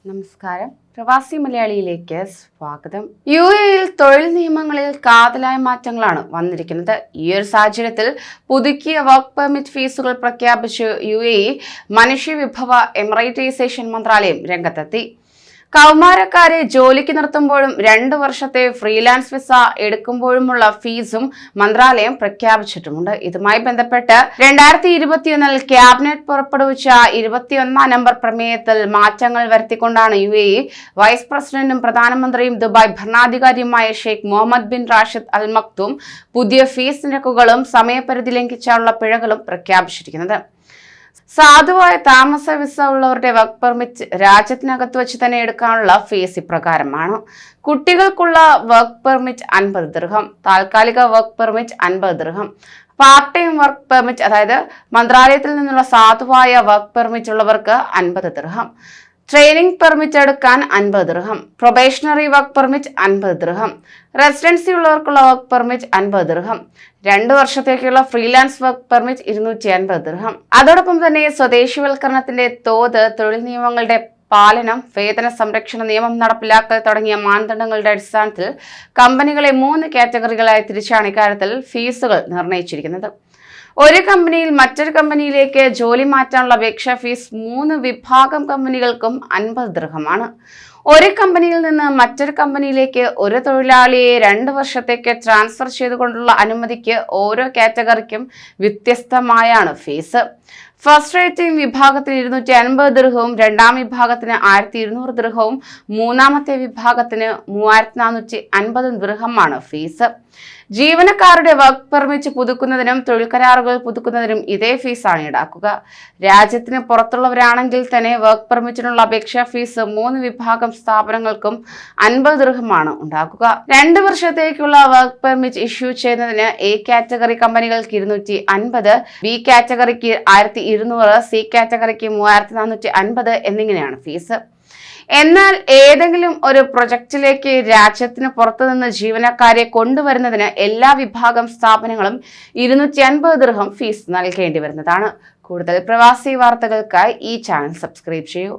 നമസ്കാരം. പ്രവാസി മലയാളിയിലേക്ക് സ്വാഗതം. UAE-യിൽ തൊഴിൽ നിയമങ്ങളിൽ കാതലായ മാറ്റങ്ങളാണ് വന്നിരിക്കുന്നത്. ഈ ഒരു സാഹചര്യത്തിൽ പുതുക്കിയ വർക്ക് പെർമിറ്റ് ഫീസുകൾ പ്രഖ്യാപിച്ച് UAE മനുഷ്യവിഭവ എമിറേറ്റൈസേഷൻ മന്ത്രാലയം രംഗത്തെത്തി. കൗമാരക്കാരെ ജോലിക്ക് നിർത്തുമ്പോഴും 2 വർഷത്തെ ഫ്രീലാൻസ് വിസ എടുക്കുമ്പോഴുമുള്ള ഫീസും മന്ത്രാലയം പ്രഖ്യാപിച്ചിട്ടുമുണ്ട്. ഇതുമായി ബന്ധപ്പെട്ട് 2021 ക്യാബിനറ്റ് പുറപ്പെടുവിച്ച 21 നമ്പർ പ്രമേയത്തിൽ മാറ്റങ്ങൾ വരുത്തിക്കൊണ്ടാണ് UAE വൈസ് പ്രസിഡന്റും പ്രധാനമന്ത്രിയും ദുബായ് ഭരണാധികാരിയുമായ Sheikh Mohammed bin Rashid Al Maktoum പുതിയ ഫീസ് നിരക്കുകളും സമയപരിധി ലംഘിച്ചാലുള്ള പിഴകളും പ്രഖ്യാപിച്ചിരിക്കുന്നത്. സാധുവായ താമസ വിസ ഉള്ളവരുടെ വർക്ക് പെർമിറ്റ് രാജ്യത്തിനകത്ത് വെച്ച് തന്നെ എടുക്കാനുള്ള ഫീസ് ഇപ്രകാരമാണ്. കുട്ടികൾക്കുള്ള വർക്ക് പെർമിറ്റ് 50 ദിർഹം, താൽക്കാലിക വർക്ക് പെർമിറ്റ് 50 ദിർഹം, പാർട്ട് ടൈം വർക്ക് പെർമിറ്റ് അതായത് മന്ത്രാലയത്തിൽ നിന്നുള്ള സാധുവായ വർക്ക് പെർമിറ്റ് ഉള്ളവർക്ക് 50 ദിർഹം, ട്രെയിനിങ് പെർമിറ്റ് എടുക്കാൻ 50 ദിർഹം, പ്രൊബേഷണറി വർക്ക് പെർമിറ്റ് 50 ദിർഹം, റെസിഡൻസി ഉള്ളവർക്കുള്ള വർക്ക് പെർമിറ്റ് 50 ദിർഹം, 2 വർഷത്തേക്കുള്ള ഫ്രീലാൻസ് വർക്ക് പെർമിറ്റ് 250 ദിർഹം. അതോടൊപ്പം തന്നെ സ്വദേശിവൽക്കരണത്തിന്റെ തോത്, തൊഴിൽ നിയമങ്ങളുടെ പാലനം, വേതന സംരക്ഷണ നിയമം നടപ്പിലാക്കൽ തുടങ്ങിയ മാനദണ്ഡങ്ങളുടെ അടിസ്ഥാനത്തിൽ കമ്പനികളെ 3 കാറ്റഗറികളായി തിരിച്ചാണ് ഇക്കാര്യത്തിൽ ഫീസുകൾ നിർണയിച്ചിരിക്കുന്നത്. ഒരു കമ്പനിയിൽ മറ്റൊരു കമ്പനിയിലേക്ക് ജോലി മാറ്റാനുള്ള അപേക്ഷാ ഫീസ് 3 വിഭാഗം കമ്പനികൾക്കും 50 ദിർഹമാണ്. ഒരു കമ്പനിയിൽ നിന്ന് മറ്റൊരു കമ്പനിയിലേക്ക് ഒരു തൊഴിലാളിയെ 2 വർഷത്തേക്ക് ട്രാൻസ്ഫർ ചെയ്തുകൊണ്ടുള്ള അനുമതിക്ക് ഓരോ കാറ്റഗറിക്കും വ്യത്യസ്തമായാണ് ഫീസ്. ഫസ്റ്റ് റേറ്റിംഗ് വിഭാഗത്തിന് 250 ദിർഹവും, രണ്ടാം വിഭാഗത്തിന് 1200 ദിർഹവും, മൂന്നാമത്തെ വിഭാഗത്തിന് 3450 ദിർഹമാണ് ഫീസ്. ജീവനക്കാരുടെ വർക്ക് പെർമിറ്റ് പുതുക്കുന്നതിനും തൊഴിൽ കരാറുകൾ പുതുക്കുന്നതിനും ഇതേ ഫീസാണ് ഈടാക്കുക. രാജ്യത്തിന് പുറത്തുള്ളവരാണെങ്കിൽ തന്നെ വർക്ക് പെർമിറ്റിനുള്ള അപേക്ഷാ ഫീസ് 3 വിഭാഗം സ്ഥാപനങ്ങൾക്കും 50 ദിർഹമാണ് ഉണ്ടാക്കുക. 2 വർഷത്തേക്കുള്ള വർക്ക് പെർമിറ്റ് ഇഷ്യൂ ചെയ്യുന്നതിന് A കാറ്റഗറി കമ്പനികൾക്ക് 250, B കാറ്റഗറിക്ക് 1200, C കാറ്റഗറിക്ക് 3450 എന്നിങ്ങനെയാണ് ഫീസ്. എന്നാൽ ഏതെങ്കിലും ഒരു പ്രൊജക്റ്റിലേക്ക് രാജ്യത്തിന് പുറത്തുനിന്ന് ജീവനക്കാരെ കൊണ്ടുവരുന്നതിന് എല്ലാ വിഭാഗം സ്ഥാപനങ്ങളും 250 ദിർഹം ഫീസ് നൽകേണ്ടി വരുന്നതാണ്. കൂടുതൽ പ്രവാസി വാർത്തകൾക്കായി ഈ ചാനൽ സബ്സ്ക്രൈബ് ചെയ്യൂ.